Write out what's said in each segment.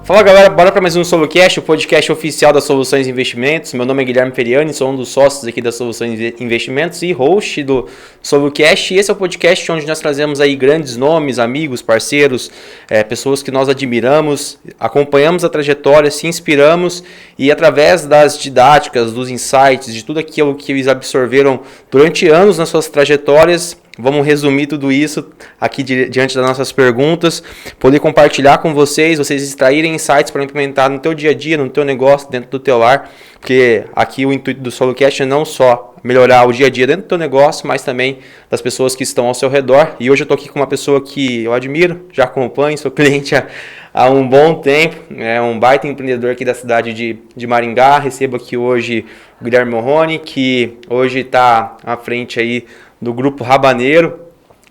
Fala galera, bora para mais um SoloCast, o podcast oficial da Soluções Investimentos. Meu nome é Guilherme Feriani, sou um dos sócios aqui da Soluções Investimentos e host do SoloCast. E esse é o podcast onde nós trazemos aí grandes nomes, amigos, parceiros, pessoas que nós admiramos, acompanhamos a trajetória, se inspiramos e através das didáticas, dos insights, de tudo aquilo que eles absorveram durante anos nas suas trajetórias, vamos resumir tudo isso aqui diante das nossas perguntas, poder compartilhar com vocês extraírem insights para implementar no teu dia a dia, no teu negócio, dentro do teu lar, porque aqui o intuito do SoloCast é não só melhorar o dia a dia dentro do teu negócio, mas também das pessoas que estão ao seu redor. E hoje eu estou aqui com uma pessoa que eu admiro, já acompanho, sou cliente há um bom tempo, é um baita empreendedor aqui da cidade de Maringá. Recebo aqui hoje o Guilherme Morrone, que hoje está à frente aí do grupo Rabaneiro,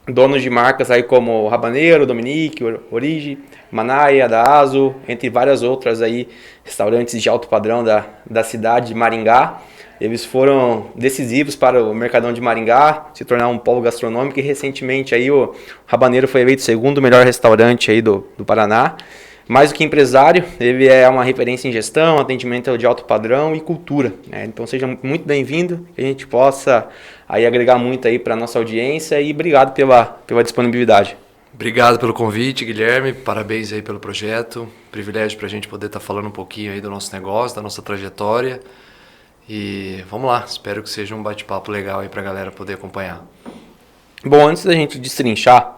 donos de marcas aí como Rabaneiro, Dominique, Origi, Manaia, da Azo, entre várias outras aí, restaurantes de alto padrão da cidade de Maringá. Eles foram decisivos para o Mercadão de Maringá se tornar um polo gastronômico e recentemente aí o Rabaneiro foi eleito o segundo melhor restaurante aí do Paraná. Mais do que empresário, ele é uma referência em gestão, atendimento de alto padrão e cultura, né? Então seja muito bem-vindo, que a gente possa aí agregar muito aí para a nossa audiência e obrigado pela disponibilidade. Obrigado pelo convite, Guilherme, parabéns aí pelo projeto, privilégio para a gente poder estar falando um pouquinho aí do nosso negócio, da nossa trajetória e vamos lá, espero que seja um bate-papo legal aí para a galera poder acompanhar. Bom, antes da gente destrinchar,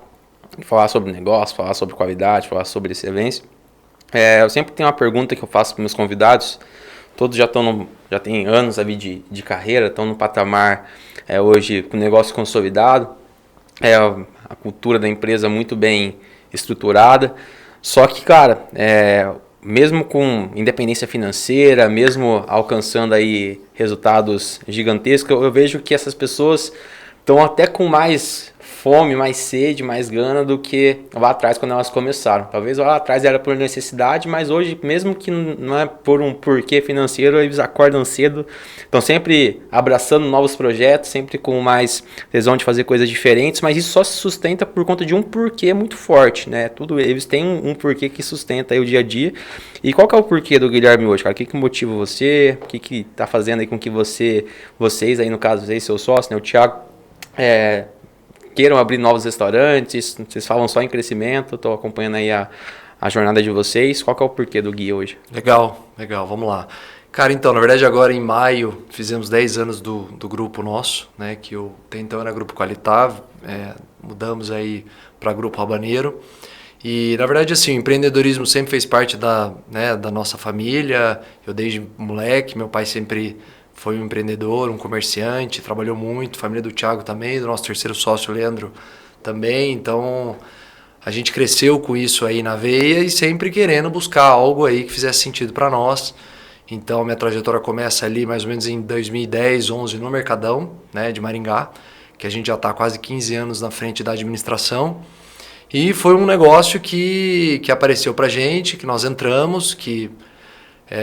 falar sobre negócio, falar sobre qualidade, falar sobre excelência, eu sempre tenho uma pergunta que eu faço para meus convidados. Todos já têm anos ali de carreira, estão no patamar hoje com o negócio consolidado, a cultura da empresa muito bem estruturada. Só que, cara, mesmo com independência financeira, mesmo alcançando aí resultados gigantescos, eu vejo que essas pessoas estão até com mais fome, mais sede, mais gana do que lá atrás quando elas começaram. Talvez lá atrás era por necessidade, mas hoje, mesmo que não é por um porquê financeiro, eles acordam cedo, estão sempre abraçando novos projetos, sempre com mais tesão de fazer coisas diferentes, mas isso só se sustenta por conta de um porquê muito forte, né? Eles têm um porquê que sustenta aí o dia a dia. E qual que é o porquê do Guilherme hoje, cara? O que motiva você? O que tá fazendo aí com que vocês aí, no caso, vocês, seu sócio, né, o Thiago, queiram abrir novos restaurantes? Vocês falam só em crescimento, estou acompanhando aí a jornada de vocês. Qual que é o porquê do Gui hoje? Legal, vamos lá. Cara, então, na verdade agora em maio fizemos 10 anos do grupo nosso, né, que até então era Grupo Qualitá, mudamos aí para Grupo Rabaneiro. E na verdade assim, o empreendedorismo sempre fez parte da nossa família. Eu desde moleque, meu pai sempre foi um empreendedor, um comerciante, trabalhou muito, família do Thiago também, do nosso terceiro sócio, o Leandro, também. Então, a gente cresceu com isso aí na veia e sempre querendo buscar algo aí que fizesse sentido para nós. Então, minha trajetória começa ali mais ou menos em 2010, 11 no Mercadão, né, de Maringá, que a gente já está quase 15 anos na frente da administração. E foi um negócio que apareceu para a gente, que nós entramos, que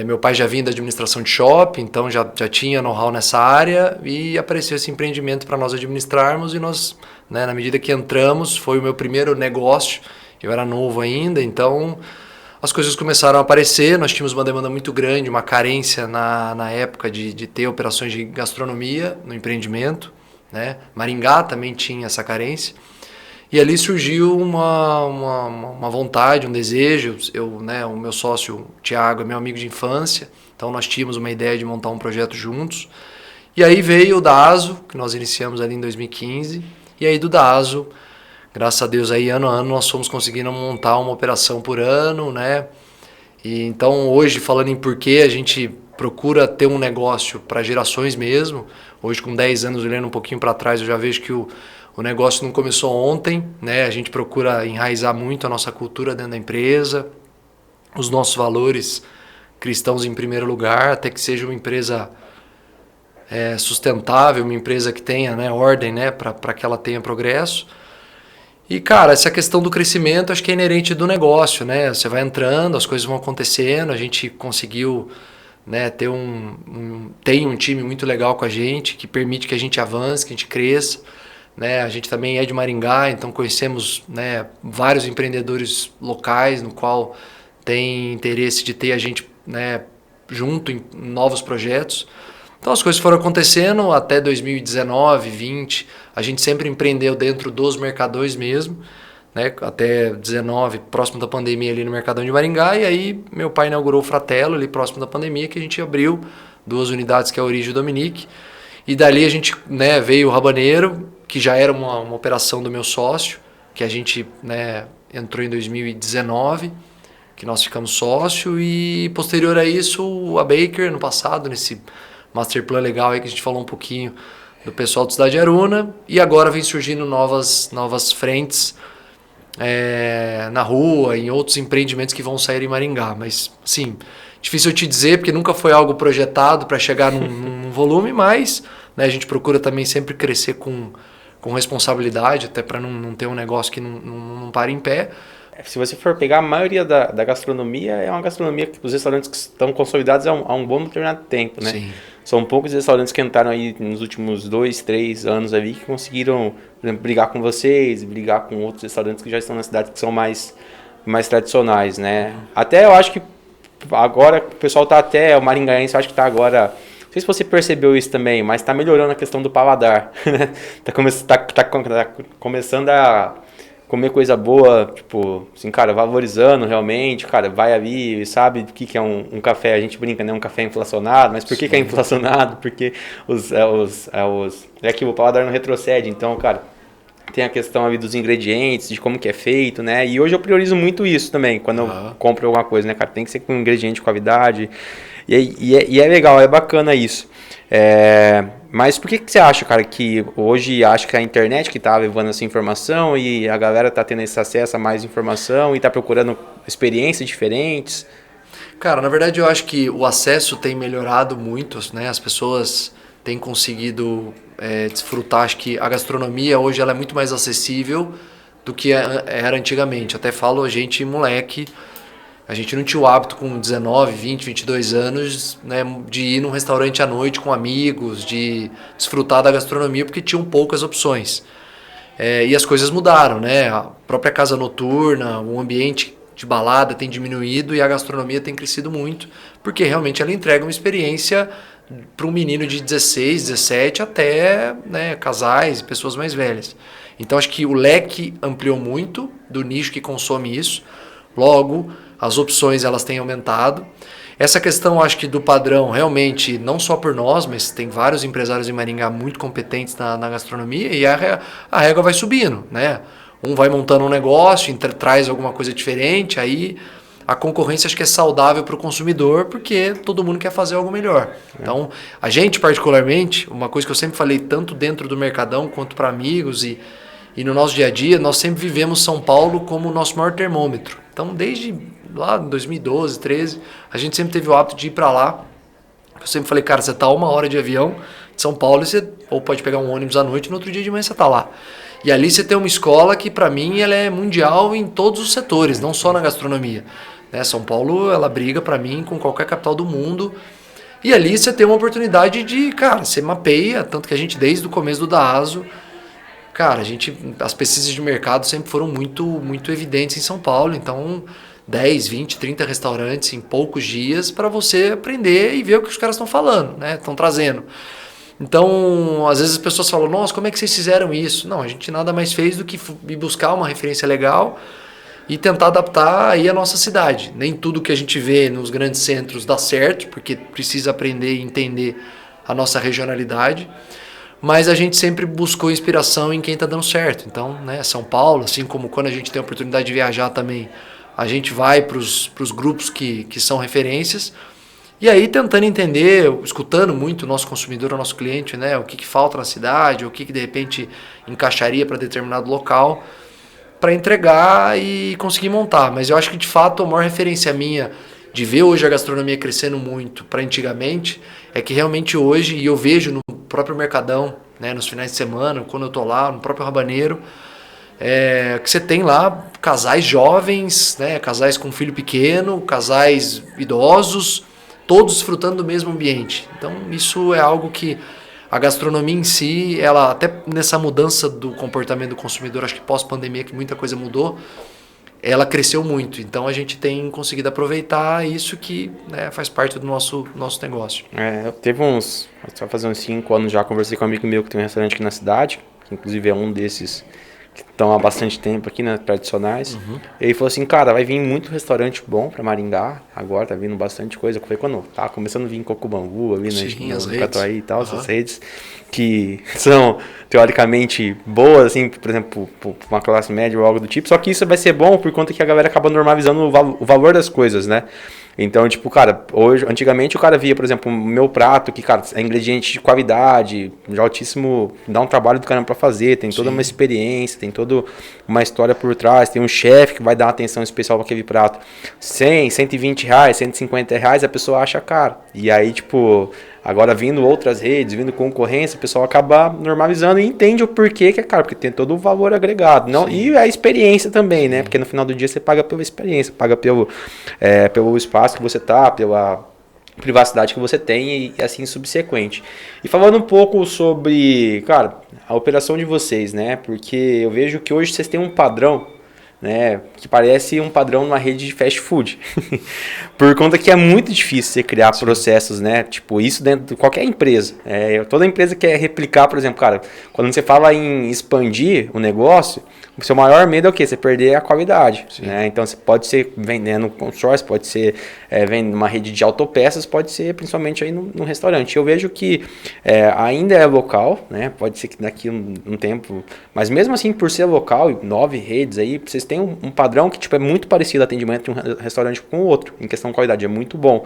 meu pai já vinha da administração de shopping, então já tinha know-how nessa área e apareceu esse empreendimento para nós administrarmos e nós, né, na medida que entramos, foi o meu primeiro negócio, eu era novo ainda, então as coisas começaram a aparecer, nós tínhamos uma demanda muito grande, uma carência na época de ter operações de gastronomia no empreendimento, né? Maringá também tinha essa carência. E ali surgiu uma vontade, um desejo. O meu sócio, o Thiago, é meu amigo de infância, então nós tínhamos uma ideia de montar um projeto juntos. E aí veio o Dazo, que nós iniciamos ali em 2015, e aí do Dazo, graças a Deus, aí ano a ano nós fomos conseguindo montar uma operação por ano, né? E então hoje, falando em porquê, a gente procura ter um negócio para gerações mesmo. Hoje, com 10 anos, olhando um pouquinho para trás, eu já vejo que o negócio não começou ontem, né? A gente procura enraizar muito a nossa cultura dentro da empresa, os nossos valores cristãos em primeiro lugar, até que seja uma empresa sustentável, uma empresa que tenha, né, ordem, né, para que ela tenha progresso. E, cara, essa questão do crescimento acho que é inerente do negócio, né? Você vai entrando, as coisas vão acontecendo, a gente conseguiu, né, tem um time muito legal com a gente, que permite que a gente avance, que a gente cresça. Né? A gente também é de Maringá, então conhecemos, né, vários empreendedores locais no qual tem interesse de ter a gente, né, junto em novos projetos. Então as coisas foram acontecendo até 2019, 20, a gente sempre empreendeu dentro dos mercadões mesmo, né, até 19, próximo da pandemia ali no Mercadão de Maringá, e aí meu pai inaugurou o Fratello ali próximo da pandemia, que a gente abriu 2 unidades, que é a Origem e Dominique, e dali a gente, né, veio o Rabaneiro, que já era uma operação do meu sócio, que a gente, né, entrou em 2019, que nós ficamos sócio, e posterior a isso a Baker no passado, nesse master plan legal aí que a gente falou um pouquinho do pessoal do Cidade Aruna, e agora vem surgindo novas frentes na rua, em outros empreendimentos que vão sair em Maringá, mas assim, difícil eu te dizer porque nunca foi algo projetado para chegar num volume, mas, né, a gente procura também sempre crescer com responsabilidade, até para não ter um negócio que não para em pé. Se você for pegar a maioria da gastronomia, é uma gastronomia que os restaurantes que estão consolidados há um bom determinado tempo, né? Sim. São poucos restaurantes que entraram aí nos últimos 2, 3 anos ali que conseguiram, por exemplo, brigar com vocês, brigar com outros restaurantes que já estão na cidade que são mais tradicionais, né? Até eu acho que agora o pessoal tá até, o maringaense, eu acho que tá agora, não sei se você percebeu isso também, mas tá melhorando a questão do paladar, né? Tá começando a comer coisa boa, tipo, assim, cara, valorizando realmente, cara, vai ali, sabe o que é um café, a gente brinca, né, um café inflacionado, mas por que é inflacionado? Porque é que o paladar não retrocede, então, cara, tem a questão ali dos ingredientes, de como que é feito, né, e hoje eu priorizo muito isso também, quando eu compro alguma coisa, né, cara, tem que ser com ingrediente de qualidade, e é legal, é bacana isso. Mas por que você acha, cara, que hoje acho que a internet que tá levando essa informação e a galera tá tendo esse acesso a mais informação e tá procurando experiências diferentes? Cara, na verdade eu acho que o acesso tem melhorado muito, né? As pessoas têm conseguido desfrutar. Acho que a gastronomia hoje ela é muito mais acessível do que era antigamente. Até falo, a gente moleque, a gente não tinha o hábito com 19, 20, 22 anos, né, de ir num restaurante à noite com amigos, de desfrutar da gastronomia, porque tinham poucas opções. E as coisas mudaram, né? A própria casa noturna, o ambiente de balada tem diminuído e a gastronomia tem crescido muito, porque realmente ela entrega uma experiência para um menino de 16, 17 até, né, casais e pessoas mais velhas. Então acho que o leque ampliou muito do nicho que consome isso. Logo, as opções elas têm aumentado. Essa questão, acho que do padrão, realmente, não só por nós, mas tem vários empresários em Maringá muito competentes na gastronomia e a régua vai subindo, né? Um vai montando um negócio, traz alguma coisa diferente, aí a concorrência acho que é saudável para o consumidor porque todo mundo quer fazer algo melhor. Então, a gente particularmente, uma coisa que eu sempre falei tanto dentro do Mercadão quanto para amigos e no nosso dia a dia, nós sempre vivemos São Paulo como o nosso maior termômetro. Então, desde lá em 2012, 13, a gente sempre teve o hábito de ir para lá. Eu sempre falei, cara, você tá 1 hora de avião de São Paulo e você ou pode pegar um ônibus à noite e no outro dia de manhã você tá lá. E ali você tem uma escola que, para mim, ela é mundial em todos os setores, não só na gastronomia. Né? São Paulo, ela briga, para mim, com qualquer capital do mundo. E ali você tem uma oportunidade de, cara, você mapeia, tanto que a gente, desde o começo do DASO, cara, as pesquisas de mercado sempre foram muito evidentes em São Paulo, então 10, 20, 30 restaurantes em poucos dias para você aprender e ver o que os caras estão falando, né? Estão trazendo. Então, às vezes as pessoas falam, nossa, como é que vocês fizeram isso? Não, a gente nada mais fez do que ir buscar uma referência legal e tentar adaptar aí a nossa cidade. Nem tudo que a gente vê nos grandes centros dá certo, porque precisa aprender e entender a nossa regionalidade. Mas a gente sempre buscou inspiração em quem está dando certo. Então, né, São Paulo, assim como quando a gente tem a oportunidade de viajar também, a gente vai para os grupos que são referências. E aí tentando entender, escutando muito o nosso consumidor, o nosso cliente, né, o que falta na cidade, o que de repente encaixaria para determinado local, para entregar e conseguir montar. Mas eu acho que de fato a maior referência minha de ver hoje a gastronomia crescendo muito para antigamente é que realmente hoje, e eu vejo no próprio Mercadão, né, nos finais de semana, quando eu estou lá, no próprio Rabaneiro, que você tem lá casais jovens, né, casais com filho pequeno, casais idosos, todos desfrutando do mesmo ambiente. Então isso é algo que a gastronomia em si, ela até nessa mudança do comportamento do consumidor, acho que pós-pandemia que muita coisa mudou, ela cresceu muito. Então a gente tem conseguido aproveitar isso que, né, faz parte do nosso negócio. Vai fazer uns 5 anos já, conversei com um amigo meu que tem um restaurante aqui na cidade, que inclusive é um desses que estão há bastante tempo aqui, né, tradicionais. E ele falou assim, cara, vai vir muito restaurante bom pra Maringá, agora tá vindo bastante coisa. Foi quando tá começando a vir em Cocobambu, ali, né, as no redes. Catuaí e tal, essas redes que são teoricamente boas, assim, por exemplo, pra uma classe média ou algo do tipo, só que isso vai ser bom por conta que a galera acaba normalizando o valor das coisas, né? Então, tipo, cara, antigamente o cara via, por exemplo, o meu prato, que, cara, é ingrediente de qualidade, de altíssimo, dá um trabalho do caramba pra fazer, tem toda uma experiência, tem toda uma história por trás, tem um chefe que vai dar uma atenção especial pra aquele prato. 100, 120 reais, 150 reais, a pessoa acha caro. E aí, tipo, agora vindo outras redes, vindo concorrência, o pessoal acaba normalizando e entende o porquê que é caro, porque tem todo o valor agregado. Não, e a experiência também, né? Porque no final do dia você paga pela experiência, paga pelo espaço que você tá, pela privacidade que você tem e assim subsequente. E falando um pouco sobre, cara, a operação de vocês, né? Porque eu vejo que hoje vocês têm um padrão, né, que parece um padrão numa rede de fast food. Por conta que é muito difícil você criar processos, né? Tipo, isso dentro de qualquer empresa. Toda empresa quer replicar, por exemplo, cara, quando você fala em expandir o negócio, o seu maior medo é o quê? Você perder a qualidade. Né? Então, você pode ser vendendo consórcio, pode ser vendendo uma rede de autopeças, pode ser principalmente aí no restaurante. Eu vejo que ainda é local, né? Pode ser que daqui um tempo, mas mesmo assim, por ser local, 9 redes aí, vocês têm um padrão que tipo, é muito parecido o atendimento de um restaurante com o outro, em questão de qualidade, é muito bom.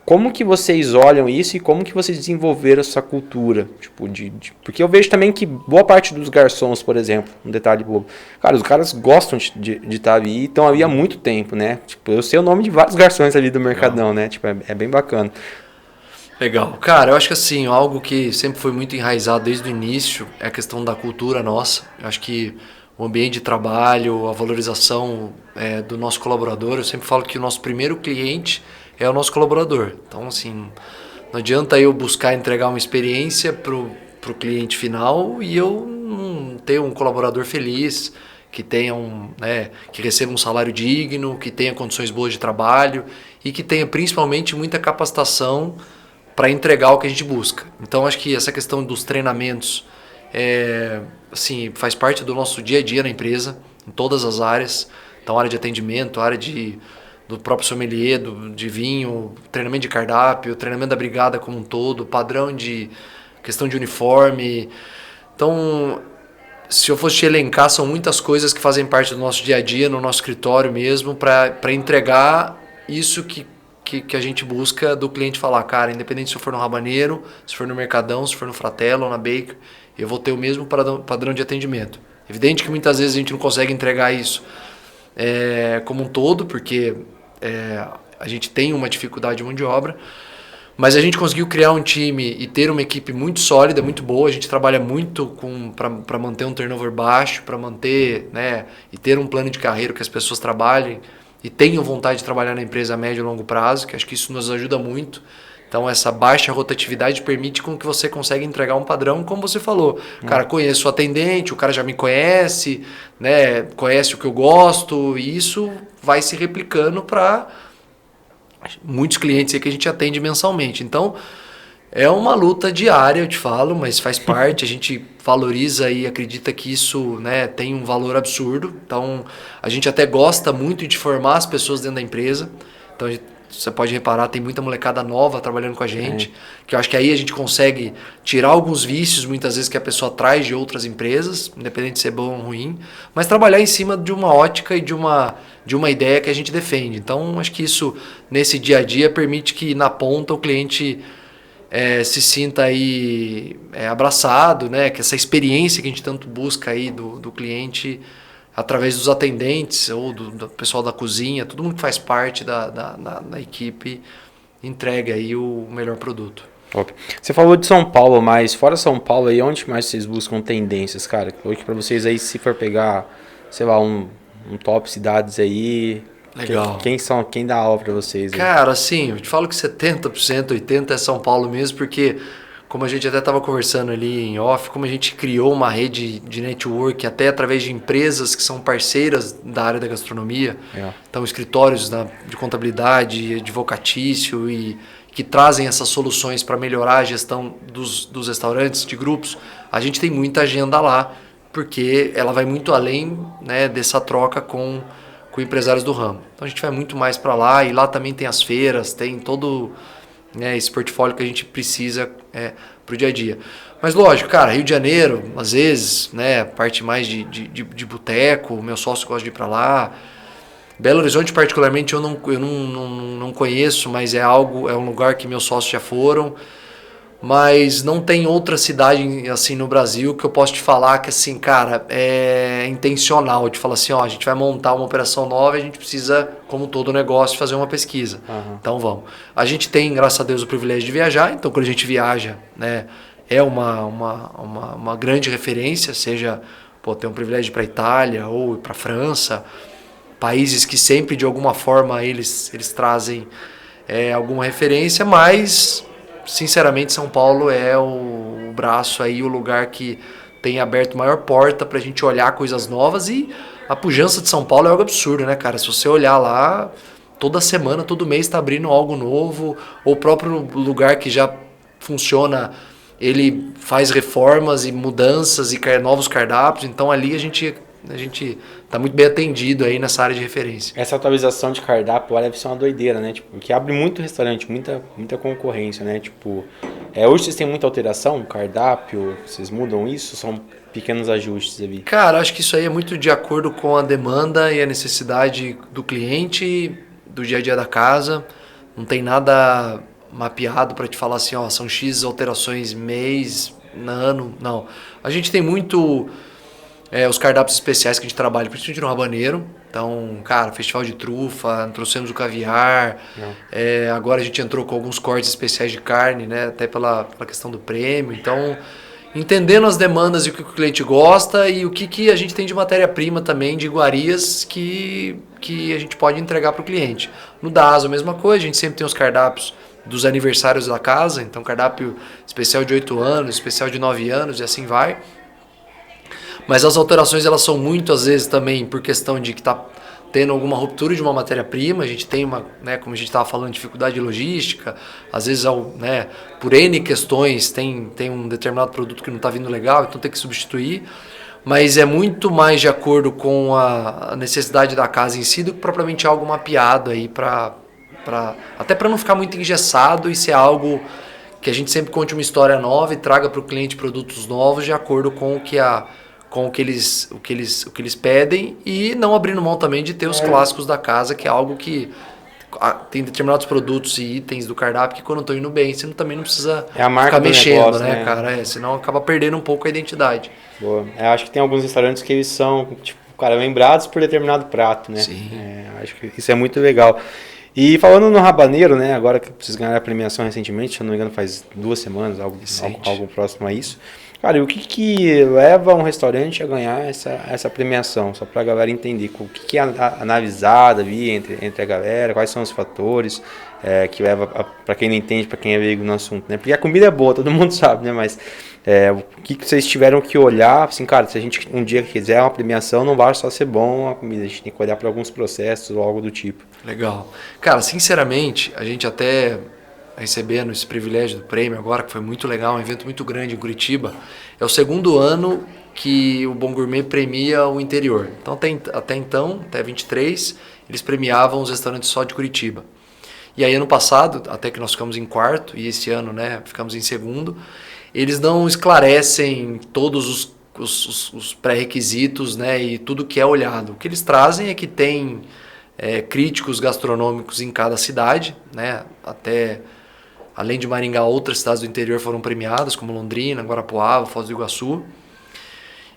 Como que vocês olham isso e como que vocês desenvolveram essa cultura? Tipo, porque eu vejo também que boa parte dos garçons, por exemplo, um detalhe bobo, cara, os caras gostam de estar ali e estão ali há muito tempo, né? Tipo, eu sei o nome de vários garçons ali do Mercadão, né? Tipo, é bem bacana. Legal. Cara, eu acho que assim, algo que sempre foi muito enraizado desde o início é a questão da cultura nossa. Eu acho que o ambiente de trabalho, a valorização do nosso colaborador, eu sempre falo que o nosso primeiro cliente é o nosso colaborador. Então, assim, não adianta eu buscar entregar uma experiência pro cliente final e eu não ter um colaborador feliz, que tenha que receba um salário digno, que tenha condições boas de trabalho e que tenha principalmente muita capacitação para entregar o que a gente busca. Então, acho que essa questão dos treinamentos assim, faz parte do nosso dia a dia na empresa, em todas as áreas. Então, área de atendimento, área do próprio sommelier, de vinho, treinamento de cardápio, treinamento da brigada como um todo, padrão de questão de uniforme. Então, se eu fosse te elencar, são muitas coisas que fazem parte do nosso dia a dia, no nosso escritório mesmo, para entregar isso que a gente busca do cliente falar, cara, independente se eu for no Rabaneiro, se for no Mercadão, se for no Fratello ou na Baker, eu vou ter o mesmo padrão de atendimento. Evidente que muitas vezes a gente não consegue entregar isso como um todo, porque a gente tem uma dificuldade de mão de obra, mas a gente conseguiu criar um time e ter uma equipe muito sólida, muito boa. A gente trabalha muito para manter um turnover baixo, para manter, né, e ter um plano de carreira que as pessoas trabalhem e tenham vontade de trabalhar na empresa a médio e longo prazo, que acho que isso nos ajuda muito. Então, essa baixa rotatividade permite com que você consiga entregar um padrão, como você falou. Cara, conheço o atendente, o cara já me conhece, né, conhece o que eu gosto, e isso vai se replicando para muitos clientes aí que a gente atende mensalmente. Então, é uma luta diária, eu te falo, mas faz parte. A gente valoriza e acredita que isso, né, tem um valor absurdo. Então, a gente até gosta muito de formar as pessoas dentro da empresa. Então, você pode reparar, tem muita molecada nova trabalhando com a gente, que eu acho que aí a gente consegue tirar alguns vícios, muitas vezes, que a pessoa traz de outras empresas, independente de ser bom ou ruim, mas trabalhar em cima de uma ótica e de uma ideia que a gente defende. Então, acho que isso, nesse dia a dia, permite que, na ponta, o cliente se sinta aí abraçado, né? Que essa experiência que a gente tanto busca aí do cliente, através dos atendentes ou do pessoal da cozinha, todo mundo que faz parte da equipe, entrega aí o melhor produto. Top. Você falou de São Paulo, mas fora São Paulo aí, onde mais vocês buscam tendências, cara? Hoje pra vocês aí, se for pegar sei lá, um top cidades aí. Legal. Quem dá aula para vocês? Aí? Cara, assim, eu te falo que 70%, 80% é São Paulo mesmo, porque como a gente até estava conversando ali em off, como a gente criou uma rede de network até através de empresas que são parceiras da área da gastronomia, então escritórios de contabilidade, advocatício e que trazem essas soluções para melhorar a gestão dos restaurantes, de grupos, a gente tem muita agenda lá, porque ela vai muito além, né, dessa troca com empresários do ramo. Então a gente vai muito mais para lá e lá também tem as feiras, tem todo, né, esse portfólio que a gente precisa para o dia a dia. Mas lógico, cara, Rio de Janeiro, às vezes, né, parte mais de boteco, meu sócio gosta de ir para lá. Belo Horizonte particularmente eu não conheço, mas é um lugar que meus sócios já foram. Mas não tem outra cidade assim no Brasil que eu posso te falar que assim, cara, é intencional. Eu te falo assim, ó, a gente vai montar uma operação nova e a gente precisa, como todo negócio, fazer uma pesquisa. Então vamos. A gente tem, graças a Deus, o privilégio de viajar, então quando a gente viaja, né, é uma grande referência, seja ter um privilégio de ir para a Itália ou para a França, países que sempre de alguma forma eles trazem alguma referência, mas sinceramente, São Paulo é o braço aí, o lugar que tem aberto maior porta pra gente olhar coisas novas e a pujança de São Paulo é algo absurdo, né, cara? Se você olhar lá, toda semana, todo mês tá abrindo algo novo, ou o próprio lugar que já funciona, ele faz reformas e mudanças e novos cardápios, então ali a gente tá muito bem atendido aí nessa área de referência. Essa atualização de cardápio deve ser uma doideira, né? Tipo, porque abre muito restaurante, muita concorrência, né? Tipo, hoje vocês têm muita alteração no cardápio, vocês mudam isso? São pequenos ajustes ali? Cara, acho que isso aí é muito de acordo com a demanda e a necessidade do cliente, do dia a dia da casa. Não tem nada mapeado para te falar assim, ó, são X alterações mês, ano, não. A gente tem muito os cardápios especiais que a gente trabalha, principalmente no Rabaneiro. Então, cara, festival de trufa, trouxemos o caviar. Agora a gente entrou com alguns cortes especiais de carne, né? Até pela questão do prêmio. Então, entendendo as demandas e o que o cliente gosta e o que a gente tem de matéria-prima também, de iguarias que a gente pode entregar para o cliente. No DASO, a mesma coisa, a gente sempre tem os cardápios dos aniversários da casa. Então, cardápio especial de 8 anos, especial de 9 anos e assim vai. Mas as alterações elas são muito às vezes também por questão de que está tendo alguma ruptura de uma matéria-prima, a gente tem uma, né, como a gente estava falando, dificuldade de logística, às vezes, né, por N questões tem um determinado produto que não está vindo legal, então tem que substituir, mas é muito mais de acordo com a necessidade da casa em si do que propriamente algo mapeado aí até para não ficar muito engessado e ser algo que a gente sempre conte uma história nova e traga para o cliente produtos novos de acordo com o que eles pedem e não abrindo mão também de ter os clássicos da casa, que é algo que tem determinados produtos e itens do cardápio que quando estão indo bem, você também não precisa ficar mexendo, negócio, né, cara? Senão acaba perdendo um pouco a identidade. Boa. Eu acho que tem alguns restaurantes que eles são, tipo, cara, lembrados por determinado prato, né? Sim. Acho que isso é muito legal. E falando no Rabaneiro, né, agora que vocês ganharam a premiação recentemente, se eu não me engano faz 2 semanas, algo próximo a isso. Cara, e o que leva um restaurante a ganhar essa premiação? Só para a galera entender o que é analisado ali entre a galera, quais são os fatores que leva, para quem não entende, para quem é leigo no assunto, né? Porque a comida é boa, todo mundo sabe, né? Mas o que vocês tiveram que olhar, assim, cara, se a gente um dia quiser uma premiação, não basta só ser bom a comida, a gente tem que olhar para alguns processos ou algo do tipo. Legal. Cara, sinceramente, a gente até recebendo esse privilégio do prêmio agora, que foi muito legal, um evento muito grande em Curitiba, é o 2º ano que o Bom Gourmet premia o interior. Então, até 23, eles premiavam os restaurantes só de Curitiba. E aí, ano passado, até que nós ficamos em 4º, e esse ano, né, ficamos em 2º, eles não esclarecem todos os pré-requisitos, né, e tudo que é olhado. O que eles trazem é que tem críticos gastronômicos em cada cidade, né, até além de Maringá, outras cidades do interior foram premiadas, como Londrina, Guarapuava, Foz do Iguaçu.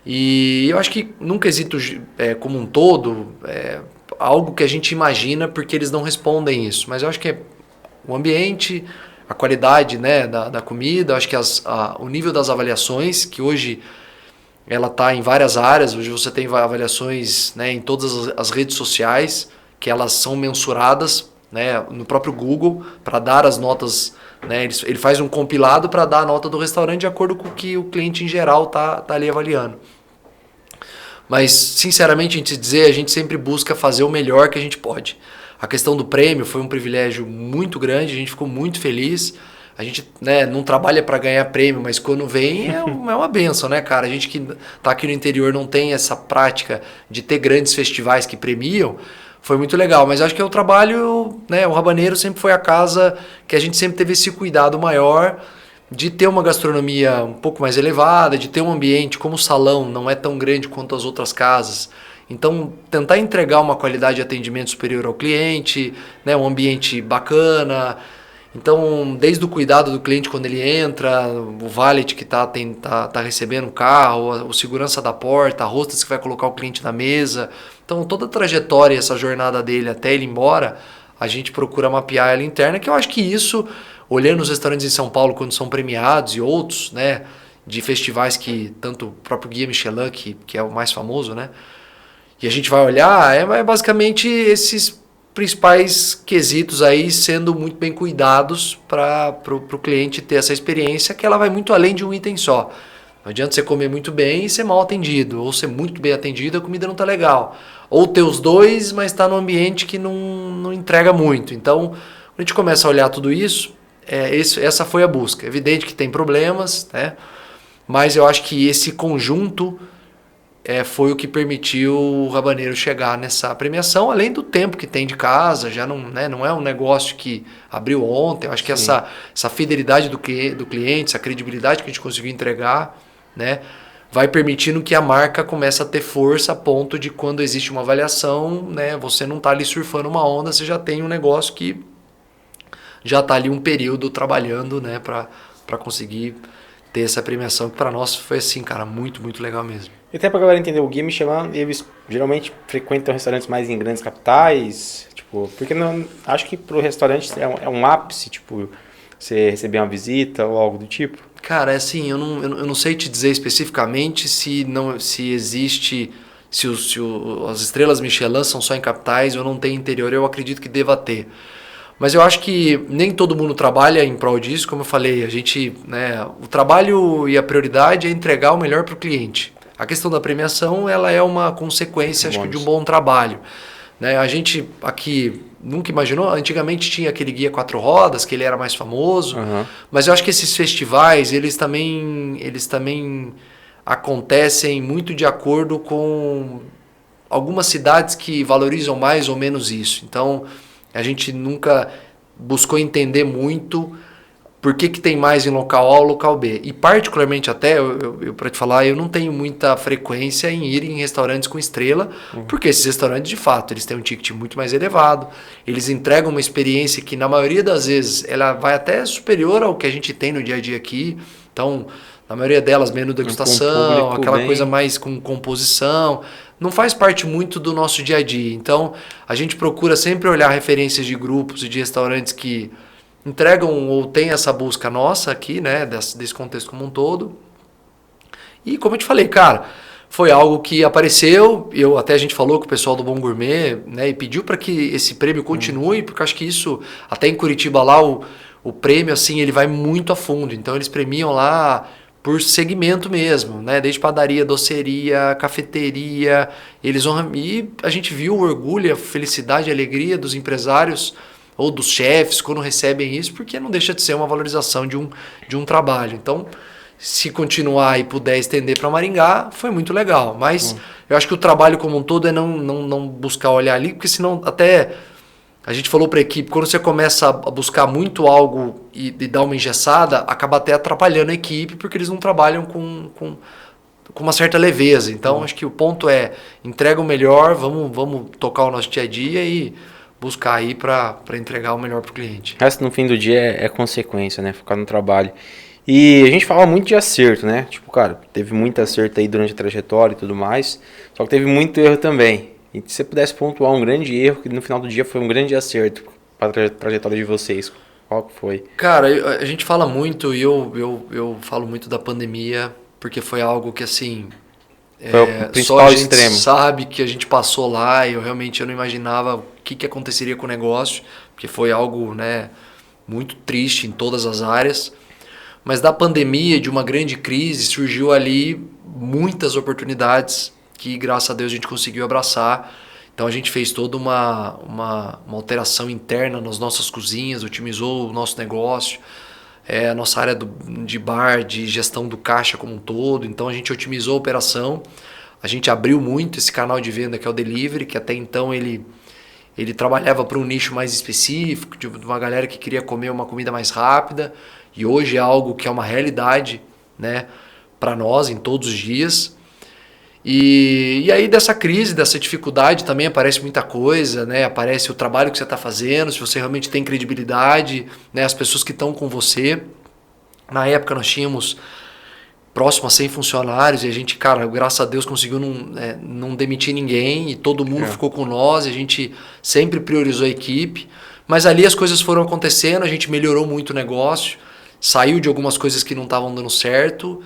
E eu acho que num quesito como um todo, algo que a gente imagina, porque eles não respondem isso. Mas eu acho que o ambiente, a qualidade, né, da comida, eu acho que o nível das avaliações, que hoje ela está em várias áreas. Hoje você tem avaliações, né, em todas as redes sociais, que elas são mensuradas, né, no próprio Google, para dar as notas, né, ele faz um compilado para dar a nota do restaurante de acordo com o que o cliente em geral tá ali avaliando. Mas, sinceramente, a gente sempre busca fazer o melhor que a gente pode. A questão do prêmio foi um privilégio muito grande, a gente ficou muito feliz. A gente, né, não trabalha para ganhar prêmio, mas quando vem é uma benção, né, cara? A gente que tá aqui no interior não tem essa prática de ter grandes festivais que premiam, foi muito legal. Mas acho que é o trabalho, né, o Rabaneiro sempre foi a casa que a gente sempre teve esse cuidado maior de ter uma gastronomia um pouco mais elevada, de ter um ambiente como o salão não é tão grande quanto as outras casas. Então, tentar entregar uma qualidade de atendimento superior ao cliente, né, um ambiente bacana. Então, desde o cuidado do cliente quando ele entra, o valet que tá recebendo o carro, o segurança da porta, a hostess que vai colocar o cliente na mesa. Então, toda a trajetória, essa jornada dele até ele ir embora, a gente procura mapear ela interna, que eu acho que isso, olhando os restaurantes em São Paulo quando são premiados e outros, né, de festivais que, tanto o próprio Guia Michelin, que é o mais famoso, né, e a gente vai olhar, é basicamente esses principais quesitos aí sendo muito bem cuidados para o cliente ter essa experiência, que ela vai muito além de um item só. Não adianta você comer muito bem e ser mal atendido, ou ser muito bem atendido e a comida não tá legal. Ou ter os dois, mas está num ambiente que não entrega muito. Então, quando a gente começa a olhar tudo isso, essa foi a busca. É evidente que tem problemas, né? Mas eu acho que esse conjunto foi o que permitiu o Rabaneiro chegar nessa premiação, além do tempo que tem de casa, já não, né, não é um negócio que abriu ontem. Eu acho que essa fidelidade do cliente, essa credibilidade que a gente conseguiu entregar, né, vai permitindo que a marca comece a ter força a ponto de quando existe uma avaliação, né, você não está ali surfando uma onda, você já tem um negócio que já está ali um período trabalhando, né, para conseguir ter essa premiação, que para nós foi assim, cara, muito, muito legal mesmo. E até pra galera entender, o Guia Michelin, eles geralmente frequentam restaurantes mais em grandes capitais, tipo, porque não, acho que pro restaurante é um ápice, tipo, você receber uma visita ou algo do tipo. Cara, é assim, eu não sei te dizer especificamente se existe, as estrelas Michelin são só em capitais ou não tem interior, eu acredito que deva ter. Mas eu acho que nem todo mundo trabalha em prol disso, como eu falei, a gente, né, o trabalho e a prioridade é entregar o melhor para o cliente. A questão da premiação, ela é uma consequência, acho que, de um bom trabalho. Né? A gente aqui nunca imaginou, antigamente tinha aquele guia 4 rodas, que ele era mais famoso, mas eu acho que esses festivais, eles também acontecem muito de acordo com algumas cidades que valorizam mais ou menos isso. Então, a gente nunca buscou entender muito por que tem mais em local A ou local B. E particularmente até, eu para te falar, eu não tenho muita frequência em ir em restaurantes com estrela, porque esses restaurantes, de fato, eles têm um ticket muito mais elevado, eles entregam uma experiência que, na maioria das vezes, ela vai até superior ao que a gente tem no dia a dia aqui. Então, na maioria delas, menu degustação, aquela coisa mais com composição, não faz parte muito do nosso dia a dia. Então, a gente procura sempre olhar referências de grupos e de restaurantes que entregam ou tem essa busca nossa aqui, né, desse contexto como um todo. E como eu te falei, cara, foi algo que apareceu, até a gente falou com o pessoal do Bom Gourmet, né, e pediu para que esse prêmio continue, porque eu acho que isso, até em Curitiba lá, o prêmio, assim, ele vai muito a fundo. Então eles premiam lá por segmento mesmo, né, desde padaria, doceria, cafeteria, e a gente viu o orgulho, a felicidade, a alegria dos empresários ou dos chefes quando recebem isso, porque não deixa de ser uma valorização de um trabalho. Então, se continuar e puder estender para Maringá, foi muito legal. Mas eu acho que o trabalho como um todo é não buscar olhar ali, porque senão até a gente falou para a equipe, quando você começa a buscar muito algo e dar uma engessada, acaba até atrapalhando a equipe, porque eles não trabalham com uma certa leveza. Então, acho que o ponto é, entrega o melhor, vamos tocar o nosso dia a dia e buscar aí para entregar o melhor para o cliente. O resto no fim do dia é consequência, né? Ficar no trabalho. E a gente fala muito de acerto, né? Tipo, cara, teve muito acerto aí durante a trajetória e tudo mais, só que teve muito erro também. E se você pudesse pontuar um grande erro, que no final do dia foi um grande acerto para a trajetória de vocês, qual que foi? Cara, a gente fala muito, e eu falo muito da pandemia, porque foi algo que, assim, Foi o principal só a gente extremo. sabe que a gente passou lá e eu não imaginava o que aconteceria com o negócio, porque foi algo, né, muito triste em todas as áreas. Mas da pandemia, de uma grande crise, surgiu ali muitas oportunidades que, graças a Deus, a gente conseguiu abraçar. Então a gente fez toda uma alteração interna nas nossas cozinhas, otimizou o nosso negócio, a nossa área de bar, de gestão do caixa como um todo. Então a gente otimizou a operação, a gente abriu muito esse canal de venda que é o delivery, que até então ele trabalhava para um nicho mais específico, de uma galera que queria comer uma comida mais rápida, e hoje é algo que é uma realidade, né, para nós em todos os dias. E aí dessa crise, dessa dificuldade também aparece muita coisa, né? Aparece o trabalho que você está fazendo, se você realmente tem credibilidade, né? As pessoas que estão com você. Na época nós tínhamos próximo a 100 funcionários e a gente, cara, graças a Deus conseguiu não demitir ninguém e todo mundo ficou com nós, e a gente sempre priorizou a equipe. Mas ali as coisas foram acontecendo, a gente melhorou muito o negócio, saiu de algumas coisas que não estavam dando certo.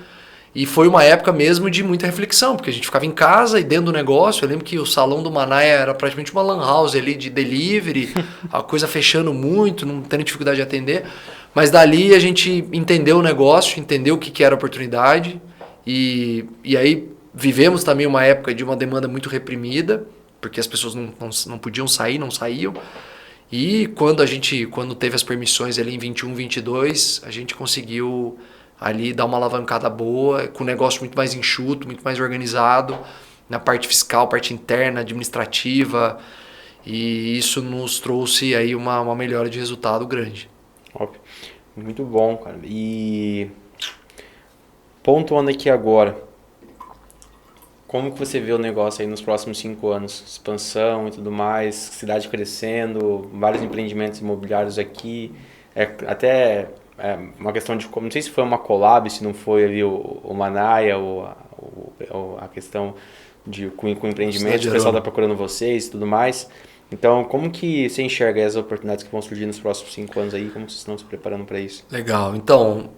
E foi uma época mesmo de muita reflexão, porque a gente ficava em casa e dentro do negócio. Eu lembro que o salão do Manaia era praticamente uma lan house ali de delivery, a coisa fechando muito, não tendo dificuldade de atender. Mas dali a gente entendeu o negócio, entendeu o que era a oportunidade. E aí vivemos também uma época de uma demanda muito reprimida, porque as pessoas não podiam sair, não saíam. E quando teve as permissões ali em 21, 22, a gente conseguiu ali dar uma alavancada boa, com o negócio muito mais enxuto, muito mais organizado, na parte fiscal, parte interna, administrativa, e isso nos trouxe aí uma melhora de resultado grande. Óbvio. Muito bom, cara. E pontuando aqui agora, como que você vê o negócio aí nos próximos 5 anos? Expansão e tudo mais, cidade crescendo, vários empreendimentos imobiliários aqui, até uma questão de como, não sei se foi uma collab, se não foi ali o Manaia, ou a questão com empreendimentos, o pessoal está procurando vocês e tudo mais. Então, como que você enxerga as oportunidades que vão surgir nos próximos 5 anos aí? Como vocês estão se preparando para isso? Legal. Então,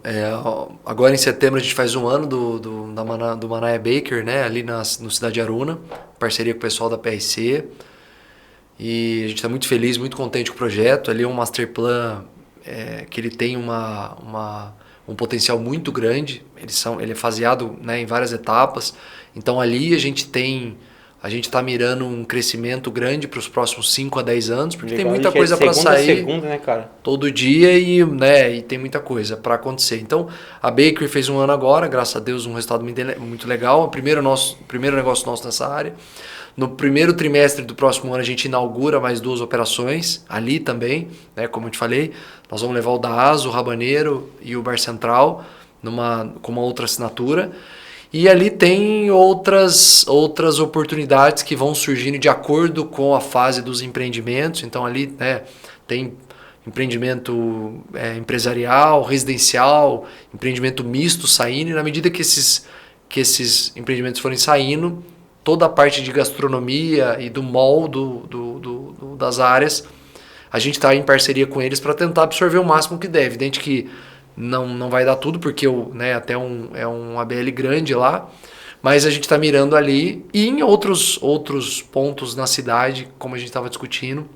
agora em setembro a gente faz 1 ano do Manaia Baker, né? Ali no Cidade Aruna, parceria com o pessoal da PRC. E a gente está muito feliz, muito contente com o projeto. Ali é um master plan que ele tem um potencial muito grande. Ele é faseado, né, em várias etapas. Então ali a gente está mirando um crescimento grande para os próximos 5 a 10 anos, porque tem muita coisa para sair segunda, né, cara? todo dia e tem muita coisa para acontecer. Então a Bakery fez 1 ano agora, graças a Deus, um resultado muito legal. O primeiro negócio nosso nessa área. No primeiro trimestre do próximo ano a gente inaugura mais 2 operações ali também, né? Como eu te falei, nós vamos levar o Daaz, o Rabaneiro e o Bar Central com uma outra assinatura. E ali tem outras oportunidades que vão surgindo de acordo com a fase dos empreendimentos. Então ali, né, tem empreendimento empresarial, residencial, empreendimento misto saindo. E na medida que esses empreendimentos forem saindo, toda a parte de gastronomia e do mall das áreas, a gente está em parceria com eles para tentar absorver o máximo que deve. Evidente que não vai dar tudo, porque até um ABL grande lá, mas a gente está mirando ali e em outros pontos na cidade, como a gente estava discutindo.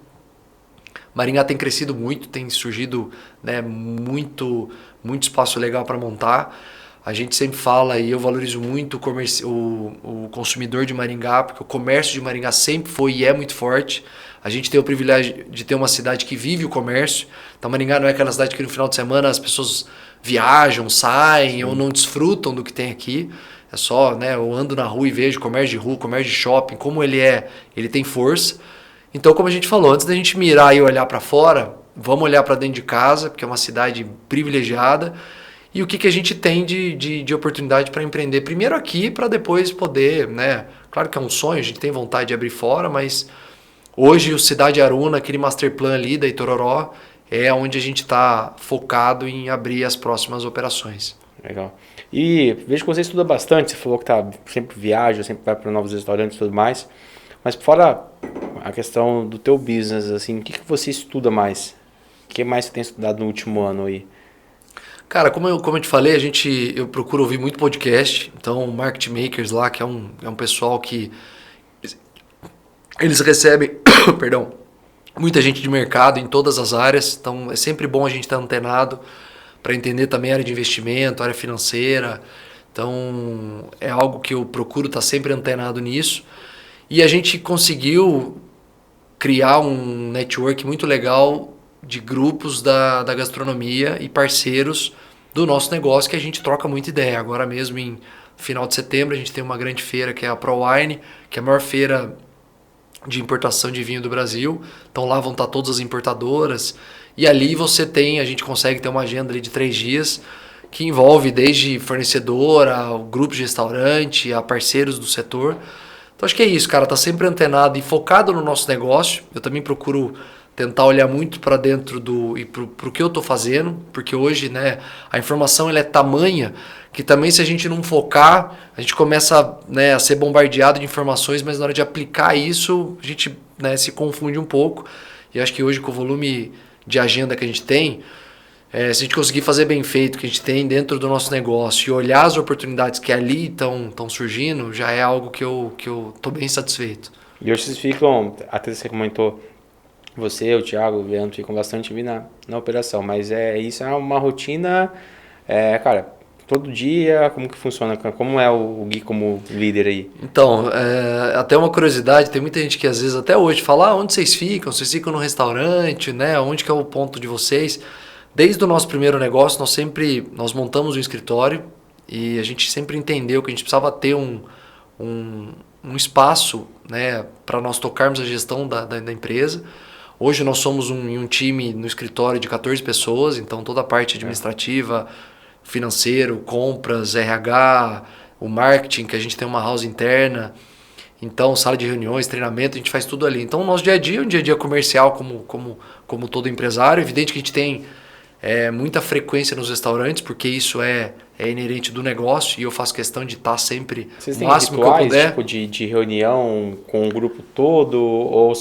Maringá tem crescido muito, tem surgido, né, muito espaço legal para montar. A gente sempre fala, e eu valorizo muito o consumidor de Maringá, porque o comércio de Maringá sempre foi e é muito forte. A gente tem o privilégio de ter uma cidade que vive o comércio. Então Maringá não é aquela cidade que no final de semana as pessoas viajam, saem ou não desfrutam do que tem aqui. É só, né, eu ando na rua e vejo comércio de rua, comércio de shopping, como ele tem força. Então, como a gente falou, antes da gente mirar e olhar para fora, vamos olhar para dentro de casa, porque é uma cidade privilegiada. E o que a gente tem de oportunidade para empreender primeiro aqui, para depois poder, né? Claro que é um sonho, a gente tem vontade de abrir fora, mas hoje o Cidade Aruna, aquele master plan ali da Itororó, é onde a gente está focado em abrir as próximas operações. Legal. E vejo que você estuda bastante, você falou que sempre viaja, sempre vai para novos restaurantes e tudo mais, mas fora a questão do teu business, assim, o que você estuda mais? O que mais você tem estudado no último ano aí? Cara, como eu te falei, eu procuro ouvir muito podcast. Então, o Market Makers lá, que é um pessoal que eles recebem, perdão, muita gente de mercado em todas as áreas. Então, é sempre bom a gente estar antenado para entender também a área de investimento, a área financeira. Então, é algo que eu procuro estar sempre antenado nisso. E a gente conseguiu criar um network muito legal de grupos da gastronomia e parceiros do nosso negócio que a gente troca muita ideia. Agora mesmo, em final de setembro, a gente tem uma grande feira que é a ProWine, que é a maior feira de importação de vinho do Brasil. Então lá vão estar todas as importadoras. E ali a gente consegue ter uma agenda ali de 3 dias que envolve desde fornecedor, a grupos de restaurante, a parceiros do setor. Então acho que é isso, cara, tá sempre antenado e focado no nosso negócio. Eu também procuro tentar olhar muito para dentro pro que eu tô fazendo, porque hoje, né, a informação ela é tamanha que também se a gente não focar, a gente começa, né, a ser bombardeado de informações, mas na hora de aplicar isso, a gente, né, se confunde um pouco. E acho que hoje com o volume de agenda que a gente tem, se a gente conseguir fazer bem feito o que a gente tem dentro do nosso negócio e olhar as oportunidades que ali estão surgindo, já é algo que eu tô bem satisfeito. E hoje vocês ficam, até você comentou, você, o Thiago, o Leandro ficam bastante ali na operação, mas isso é uma rotina, cara, todo dia, como que funciona? Como é o Gui como líder aí? Então, até uma curiosidade, tem muita gente que às vezes até hoje fala, onde vocês ficam? Vocês ficam no restaurante, né? Onde que é o ponto de vocês? Desde o nosso primeiro negócio, nós montamos um escritório e a gente sempre entendeu que a gente precisava ter um espaço, né, para nós tocarmos a gestão da empresa. Hoje nós somos um time no escritório de 14 pessoas, então toda a parte administrativa, financeiro, compras, RH, o marketing, que a gente tem uma house interna, então sala de reuniões, treinamento, a gente faz tudo ali. Então o nosso dia a dia é um dia a dia comercial como todo empresário. Evidente que a gente tem muita frequência nos restaurantes, porque isso é inerente do negócio e eu faço questão de estar sempre o máximo que eu puder. Tipo de reunião com o grupo todo, ou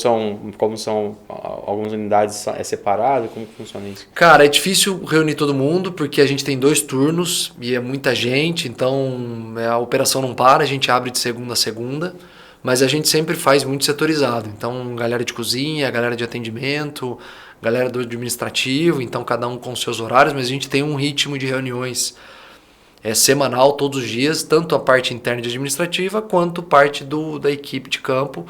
como são algumas unidades separado? Como que funciona isso? Cara, é difícil reunir todo mundo porque a gente tem 2 turnos e é muita gente, então a operação não para, a gente abre de segunda a segunda, mas a gente sempre faz muito setorizado. Então, galera de cozinha, galera de atendimento, galera do administrativo, então cada um com seus horários, mas a gente tem um ritmo de reuniões semanal, todos os dias, tanto a parte interna de administrativa quanto parte da equipe de campo,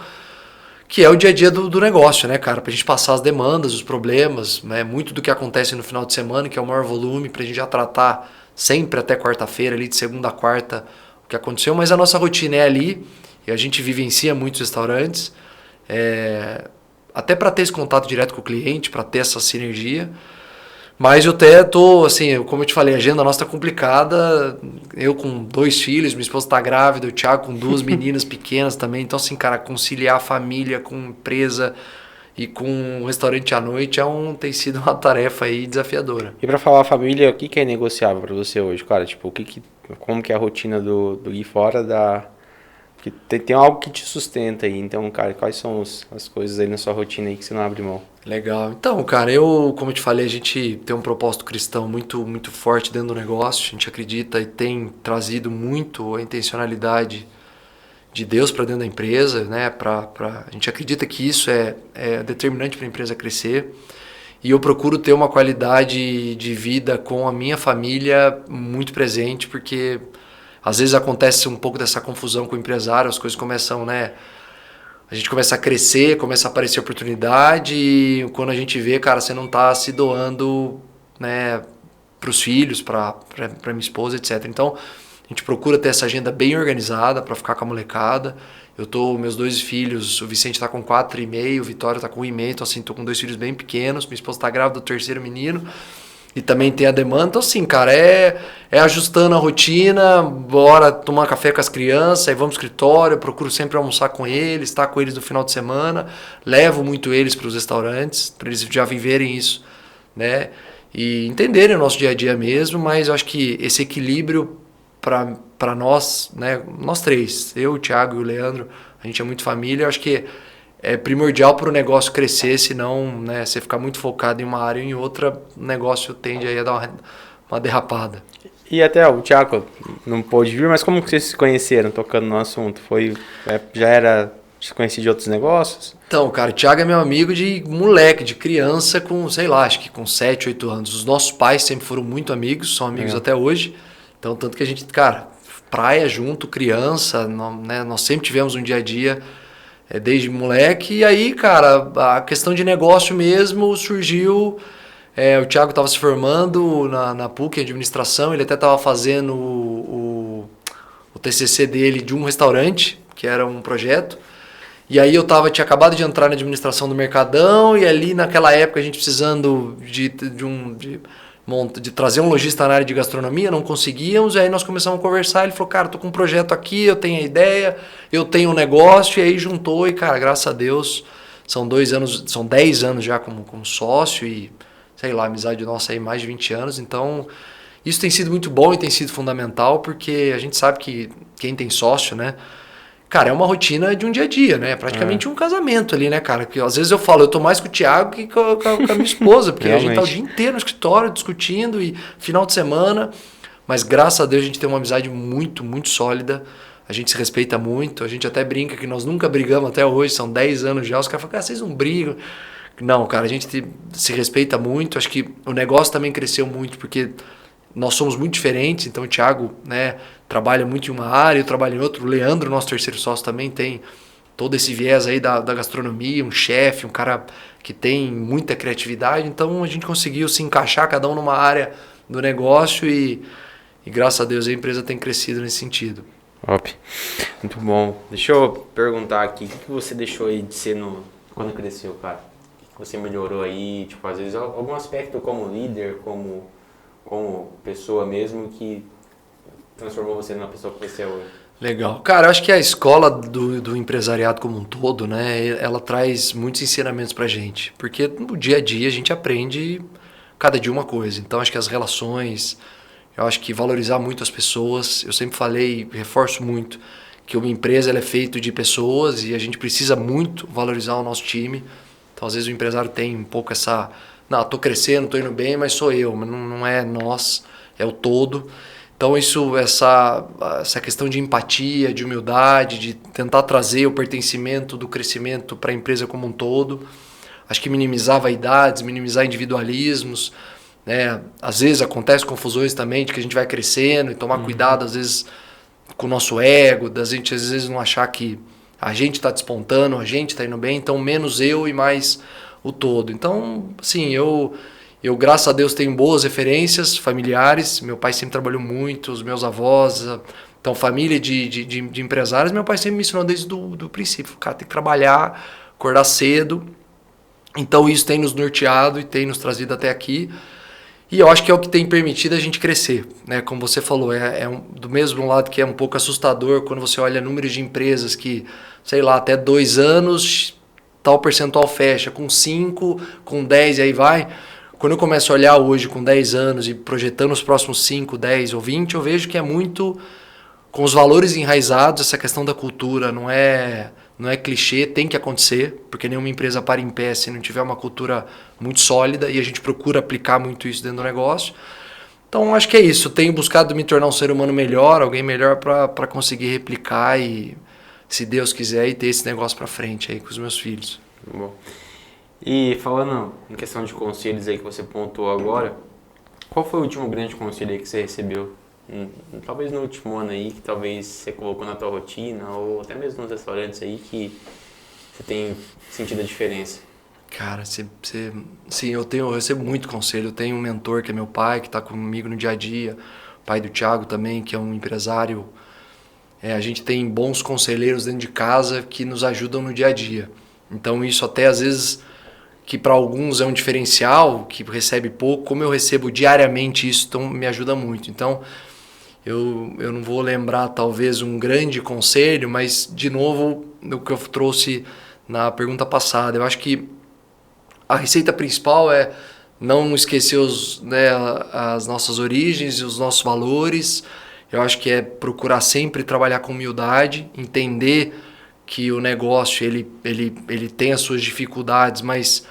que é o dia a dia do negócio, né, cara? Pra gente passar as demandas, os problemas, né? Muito do que acontece no final de semana, que é o maior volume, pra gente já tratar sempre até quarta-feira, ali de segunda a quarta, o que aconteceu, mas a nossa rotina é ali, e a gente vivencia muitos restaurantes, até para ter esse contato direto com o cliente, para ter essa sinergia. Mas eu até tô, assim, como eu te falei, a agenda nossa tá complicada. Eu com 2 filhos, minha esposa tá grávida, o Thiago com 2 meninas pequenas também. Então, assim, cara, conciliar a família com empresa e com restaurante à noite tem sido uma tarefa aí desafiadora. E pra falar família, o que é negociável pra você hoje, cara? Tipo, como que é a rotina do Gui fora da... Porque tem algo que te sustenta aí, então, cara, quais são as coisas aí na sua rotina aí que você não abre mão? Legal. Então, cara, como eu te falei, a gente tem um propósito cristão muito, muito forte dentro do negócio. A gente acredita e tem trazido muito a intencionalidade de Deus para dentro da empresa, né? A gente acredita que isso é determinante para a empresa crescer. E eu procuro ter uma qualidade de vida com a minha família muito presente, porque às vezes acontece um pouco dessa confusão com o empresário, as coisas começam, né? A gente começa a crescer, começa a aparecer oportunidade e quando a gente vê, cara, você não está se doando, né, para os filhos, para minha esposa, etc. Então, a gente procura ter essa agenda bem organizada para ficar com a molecada. Meus 2 filhos, o Vicente está com 4,5, o Vitória está com 1,5, então assim, tô com 2 filhos bem pequenos, minha esposa está grávida do 3º menino. E também tem a demanda, então assim, cara, ajustando a rotina, bora tomar café com as crianças, aí vamos pro escritório, eu procuro sempre almoçar com eles, estar com eles no final de semana, levo muito eles para os restaurantes, para eles já viverem isso, né, e entenderem o nosso dia a dia mesmo, mas eu acho que esse equilíbrio para nós, né, nós 3, eu, o Thiago e o Leandro, a gente é muito família, eu acho que é primordial para o negócio crescer, senão, né, você ficar muito focado em uma área ou em outra, o negócio tende aí a dar uma derrapada. E até o Thiago não pôde vir, mas como que vocês se conheceram tocando no assunto? Já era se conhecia de outros negócios? Então, cara, o Thiago é meu amigo de moleque, de criança com, sei lá, acho que com 7, 8 anos. Os nossos pais sempre foram muito amigos, são amigos até hoje. Então, tanto que a gente, cara, praia junto, criança, né, nós sempre tivemos um dia a dia desde moleque. E aí, cara, a questão de negócio mesmo surgiu. O Thiago estava se formando na PUC, em administração, ele até estava fazendo o TCC dele de um restaurante, que era um projeto. E aí tinha acabado de entrar na administração do Mercadão, e ali naquela época a gente precisando de trazer um lojista na área de gastronomia, não conseguíamos, e aí nós começamos a conversar, ele falou, cara, tô com um projeto aqui, eu tenho a ideia, eu tenho um negócio, e aí juntou, e cara, graças a Deus, são 10 anos já como sócio, e sei lá, a amizade nossa aí mais de 20 anos, então isso tem sido muito bom e tem sido fundamental, porque a gente sabe que quem tem sócio, né, cara, é uma rotina de um dia a dia, né? É praticamente um casamento ali, né, cara? Porque às vezes eu falo, eu tô mais com o Thiago que com a minha esposa, porque a gente tá o dia inteiro no escritório discutindo e final de semana. Mas graças a Deus a gente tem uma amizade muito, muito sólida. A gente se respeita muito. A gente até brinca que nós nunca brigamos até hoje, são 10 anos já. Os caras falam, vocês não brigam. Não, cara, a gente se respeita muito. Acho que o negócio também cresceu muito, porque nós somos muito diferentes. Então o Thiago, né, trabalha muito em uma área, eu trabalho em outra. O Leandro, nosso terceiro sócio, também tem todo esse viés aí da gastronomia, um chefe, um cara que tem muita criatividade. Então a gente conseguiu se encaixar cada um numa área do negócio e graças a Deus a empresa tem crescido nesse sentido. Top. Muito bom. Deixa eu perguntar aqui, o que você deixou aí de ser quando cresceu, cara? O que você melhorou aí? Tipo, às vezes algum aspecto como líder, como pessoa mesmo, que transformou você numa pessoa que você é hoje? Legal. Cara, eu acho que a escola do empresariado como um todo, né, ela traz muitos ensinamentos pra gente. Porque no dia a dia a gente aprende cada dia uma coisa. Então, acho que as relações, eu acho que valorizar muito as pessoas. Eu sempre falei, reforço muito, que uma empresa ela é feita de pessoas e a gente precisa muito valorizar o nosso time. Então, às vezes o empresário tem um pouco essa... Não, tô crescendo, tô indo bem, mas sou eu. Mas não é nós, é o todo. Então essa questão de empatia, de humildade, de tentar trazer o pertencimento do crescimento para a empresa como um todo. Acho que minimizar vaidades, minimizar individualismos. Né? Às vezes acontece confusões também de que a gente vai crescendo e tomar cuidado, às vezes, com o nosso ego, da gente às vezes não achar que a gente está despontando, a gente está indo bem, então menos eu e mais o todo. Então, assim, eu graças a Deus tenho boas referências familiares, meu pai sempre trabalhou muito, os meus avós, então família de empresários, meu pai sempre me ensinou desde do princípio, cara, tem que trabalhar, acordar cedo, então isso tem nos norteado e tem nos trazido até aqui, e eu acho que é o que tem permitido a gente crescer, né? Como você falou, do mesmo lado que é um pouco assustador quando você olha números de empresas que, sei lá, até 2 anos tal percentual fecha, com 5, com 10 e aí vai. Quando eu começo a olhar hoje com 10 anos e projetando os próximos 5, 10 ou 20, eu vejo que é muito com os valores enraizados, essa questão da cultura não é clichê, tem que acontecer, porque nenhuma empresa para em pé se não tiver uma cultura muito sólida e a gente procura aplicar muito isso dentro do negócio. Então acho que é isso, eu tenho buscado me tornar um ser humano melhor, alguém melhor para conseguir replicar e, se Deus quiser, e ter esse negócio para frente aí com os meus filhos. Bom. E falando em questão de conselhos aí que você pontuou agora, qual foi o último grande conselho aí que você recebeu? Talvez no último ano aí, que talvez você colocou na tua rotina, ou até mesmo nos restaurantes aí, que você tem sentido a diferença? Cara, sim, eu recebo muito conselho. Eu tenho um mentor que é meu pai, que está comigo no dia a dia, pai do Thiago também, que é um empresário. A gente tem bons conselheiros dentro de casa que nos ajudam no dia a dia. Então isso até às vezes, que para alguns é um diferencial, que recebe pouco, como eu recebo diariamente isso, então me ajuda muito. Então eu não vou lembrar talvez um grande conselho, mas de novo o que eu trouxe na pergunta passada, eu acho que a receita principal é não esquecer as nossas origens e os nossos valores. Eu acho que é procurar sempre trabalhar com humildade, entender que o negócio ele tem as suas dificuldades, mas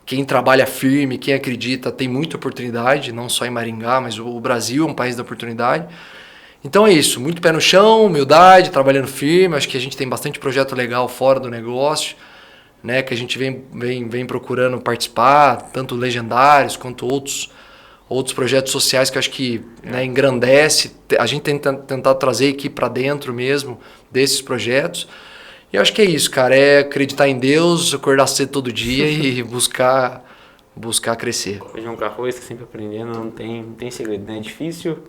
quem trabalha firme, quem acredita, tem muita oportunidade, não só em Maringá, mas o Brasil é um país da oportunidade. Então é isso, muito pé no chão, humildade, trabalhando firme. Acho que a gente tem bastante projeto legal fora do negócio, né, que a gente vem procurando participar, tanto legendários quanto outros projetos sociais que eu acho que, né, engrandece. A gente tem tentado trazer aqui para dentro mesmo desses projetos. E eu acho que é isso, cara, é acreditar em Deus, acordar cedo todo dia e buscar crescer. Feijão com arroz, tá sempre aprendendo, não tem segredo, né? É difícil,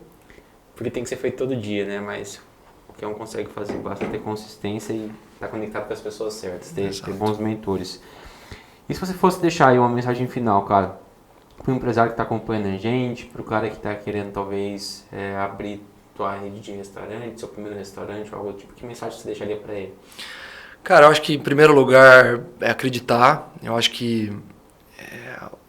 porque tem que ser feito todo dia, né? Mas qualquer um consegue fazer, basta ter consistência e estar conectado com as pessoas certas, ter bons mentores. E se você fosse deixar aí uma mensagem final, cara, para o empresário que está acompanhando a gente, para o cara que está querendo talvez abrir tua rede de restaurante, seu primeiro restaurante ou algo do tipo, que mensagem você deixaria para ele? Cara, eu acho que em primeiro lugar é acreditar. Eu acho que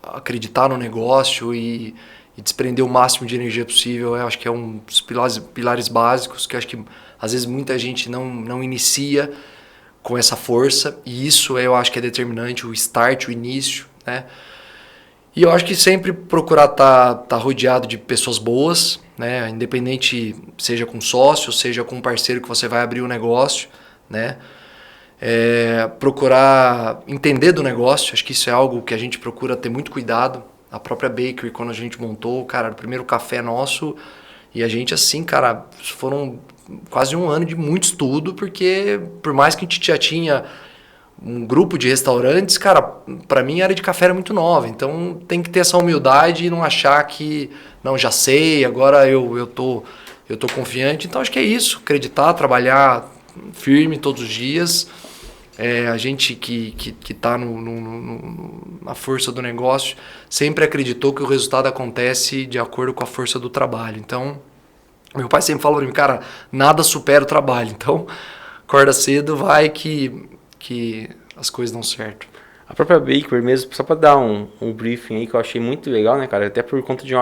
acreditar no negócio e desprender o máximo de energia possível, eu acho que é um dos pilares básicos, que eu acho que às vezes muita gente não inicia com essa força, e isso eu acho que é determinante, o start, o início, né? E eu acho que sempre procurar tá rodeado de pessoas boas, né? Independente seja com sócio, seja com um parceiro que você vai abrir o negócio, né? Procurar entender do negócio, acho que isso é algo que a gente procura ter muito cuidado. A própria Bakery, quando a gente montou, cara, o primeiro café nosso, e a gente assim, cara, foram quase um ano de muito estudo, porque por mais que a gente já tinha um grupo de restaurantes, cara, para mim a área de café era muito nova, então tem que ter essa humildade e não achar que, não, já sei, agora eu tô confiante. Então acho que é isso, acreditar, trabalhar firme todos os dias. A gente que está na força do negócio sempre acreditou que o resultado acontece de acordo com a força do trabalho. Então, meu pai sempre falou para mim, cara, nada supera o trabalho. Então, acorda cedo, vai que as coisas dão certo. A própria Bakery mesmo, só para dar um briefing aí que eu achei muito legal, né, cara? Até por conta de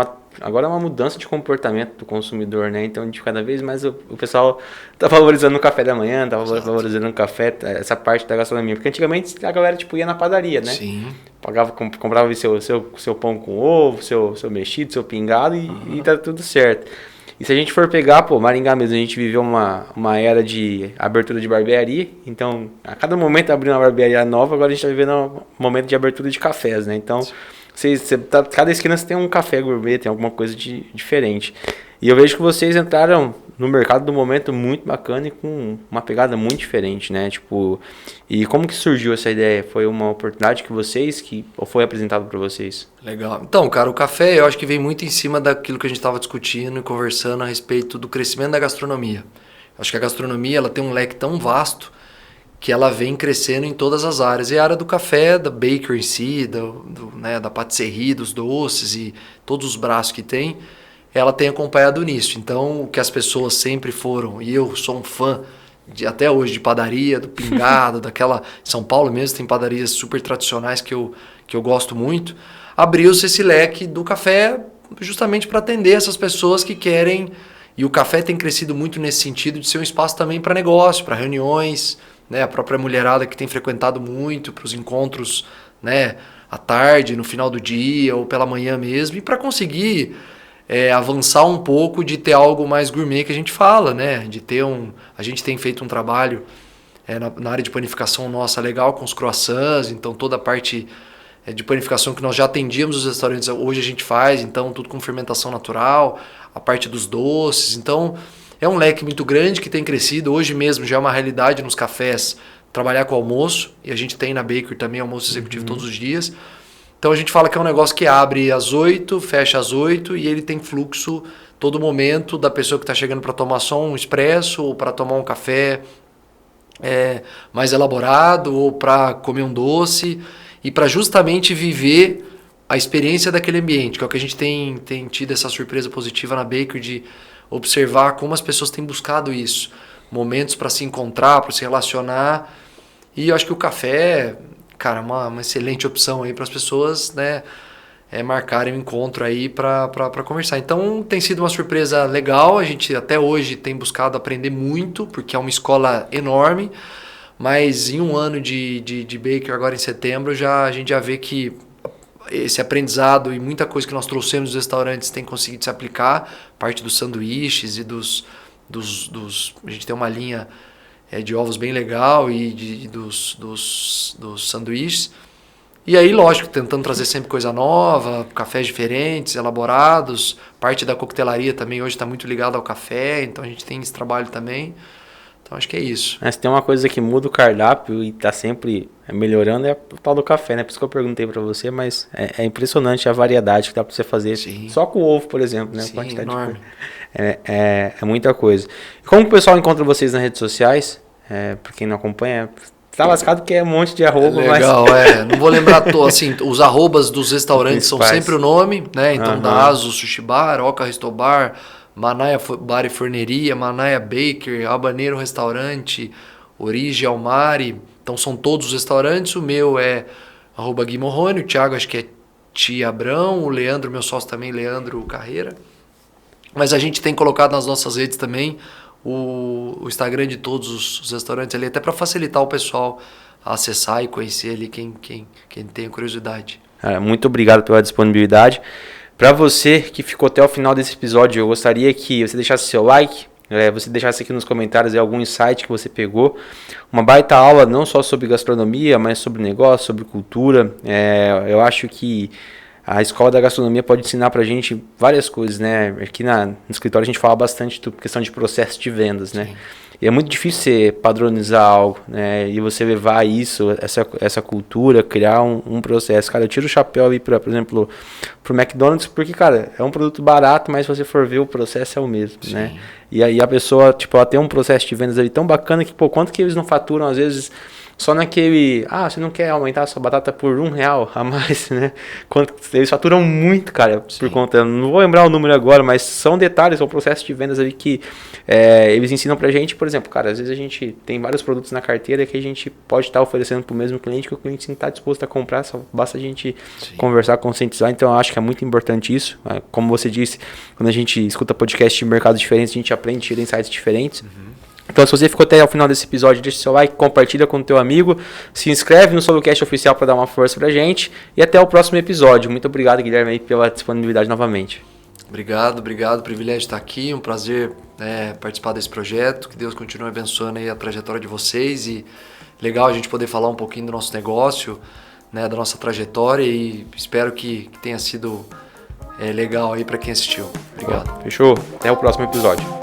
agora é uma mudança de comportamento do consumidor, né? Então, de cada vez mais o pessoal tá valorizando o café da manhã, tá valorizando o café, essa parte da gastronomia. Porque antigamente a galera, tipo, ia na padaria, né? Sim. Comprava seu pão com ovo, seu mexido, seu pingado e tá tudo certo. E se a gente for pegar, pô, Maringá mesmo, a gente viveu uma era de abertura de barbearia, então a cada momento abrindo uma barbearia nova, agora a gente tá vivendo um momento de abertura de cafés, né? Então, cada esquina você tem um café gourmet, tem alguma coisa diferente. E eu vejo que vocês entraram no mercado do momento muito bacana e com uma pegada muito diferente, né? Tipo, e como que surgiu essa ideia? Foi uma oportunidade ou foi apresentado para vocês? Legal. Então, cara, o café eu acho que vem muito em cima daquilo que a gente estava discutindo e conversando a respeito do crescimento da gastronomia. Acho que a gastronomia ela tem um leque tão vasto que ela vem crescendo em todas as áreas. E a área do café, da bakery em si, né, da patisserie, dos doces e todos os braços que tem, ela tem acompanhado nisso. Então, o que as pessoas sempre foram, e eu sou um fã até hoje de padaria, do pingado, daquela... São Paulo mesmo tem padarias super tradicionais que eu gosto muito. Abriu-se esse leque do café justamente para atender essas pessoas que querem... E o café tem crescido muito nesse sentido de ser um espaço também para negócio, para reuniões, né? A própria mulherada que tem frequentado muito para os encontros, né? À tarde, no final do dia ou pela manhã mesmo, e para conseguir... avançar um pouco de ter algo mais gourmet que a gente fala, né? De ter a gente tem feito um trabalho na área de panificação nossa legal com os croissants, então toda a parte de panificação que nós já atendíamos os restaurantes, hoje a gente faz, então tudo com fermentação natural, a parte dos doces, então é um leque muito grande que tem crescido, hoje mesmo já é uma realidade nos cafés trabalhar com almoço, e a gente tem na Bakery também almoço executivo todos os dias. Então a gente fala que é um negócio que abre às 8, fecha às 8 e ele tem fluxo todo momento da pessoa que está chegando para tomar só um expresso ou para tomar um café mais elaborado ou para comer um doce e para justamente viver a experiência daquele ambiente, que é o que a gente tem tido essa surpresa positiva na Bakery de observar como as pessoas têm buscado isso. Momentos para se encontrar, para se relacionar, e eu acho que o café... Cara, uma excelente opção aí para as pessoas, né, marcarem um encontro aí para conversar. Então tem sido uma surpresa legal, a gente até hoje tem buscado aprender muito, porque é uma escola enorme, mas em um ano de Baker agora em setembro, a gente já vê que esse aprendizado e muita coisa que nós trouxemos dos restaurantes tem conseguido se aplicar, parte dos sanduíches e a gente tem uma linha de ovos bem legal e dos sanduíches. E aí, lógico, tentando trazer sempre coisa nova, cafés diferentes, elaborados. Parte da coquetelaria também hoje está muito ligada ao café, então a gente tem esse trabalho também. Então acho que é isso. Se tem uma coisa que muda o cardápio e está sempre melhorando é o tal do café, né? Por isso que eu perguntei para você, mas é impressionante a variedade que dá para você fazer. Sim. Só com ovo, por exemplo, né? Sim, enorme. É muita coisa. Como o pessoal encontra vocês nas redes sociais? Para quem não acompanha... Tá lascado que é um monte de arroba, legal, mas... Não vou lembrar, assim, os arrobas dos restaurantes são sempre o nome, né? Então, Dazo, Sushi Bar, Oca Resto Bar, Manaia Bar e Forneria, Manaia Baker, Habaneiro Restaurante, Origem Almari. Então, são todos os restaurantes. O meu é @Gui Morrone, o Thiago acho que é Tia Abrão, o Leandro, meu sócio também, Leandro Carreira. Mas a gente tem colocado nas nossas redes também o Instagram de todos os restaurantes ali, até para facilitar o pessoal a acessar e conhecer ali quem tem curiosidade. Muito obrigado pela disponibilidade. Para você que ficou até o final desse episódio, eu gostaria que você deixasse seu like, você deixasse aqui nos comentários algum insight que você pegou. Uma baita aula não só sobre gastronomia, mas sobre negócio, sobre cultura. Eu acho que a escola da gastronomia pode ensinar pra gente várias coisas, né? Aqui no escritório a gente fala bastante de questão de processo de vendas, né? Sim. E é muito difícil você padronizar algo, né? E você levar isso, essa cultura, criar um processo. Cara, eu tiro o chapéu aí, por exemplo, pro McDonald's, porque, cara, é um produto barato, mas se você for ver, o processo é o mesmo, sim, né? E aí a pessoa, tipo, ela tem um processo de vendas ali tão bacana que, pô, quanto que eles não faturam, às vezes... Só naquele, você não quer aumentar a sua batata por R$1 a mais, né? Eles faturam muito, cara, sim, por conta, não vou lembrar o número agora, mas são detalhes, são processos de vendas ali que eles ensinam pra gente, por exemplo, cara, às vezes a gente tem vários produtos na carteira que a gente pode estar oferecendo pro mesmo cliente que o cliente sim está disposto a comprar, só basta a gente sim, conversar, conscientizar, então eu acho que é muito importante isso, como você disse, quando a gente escuta podcast de mercados diferentes, a gente aprende, tira insights diferentes. Uhum. Então, se você ficou até o final desse episódio, deixa seu like, compartilha com o teu amigo, se inscreve no Solocast Oficial para dar uma força pra gente e até o próximo episódio. Muito obrigado, Guilherme, aí, pela disponibilidade novamente. Obrigado, privilégio de estar aqui, um prazer participar desse projeto, que Deus continue abençoando aí a trajetória de vocês e legal a gente poder falar um pouquinho do nosso negócio, né, da nossa trajetória e espero que tenha sido legal aí para quem assistiu. Obrigado. Fechou? Até o próximo episódio.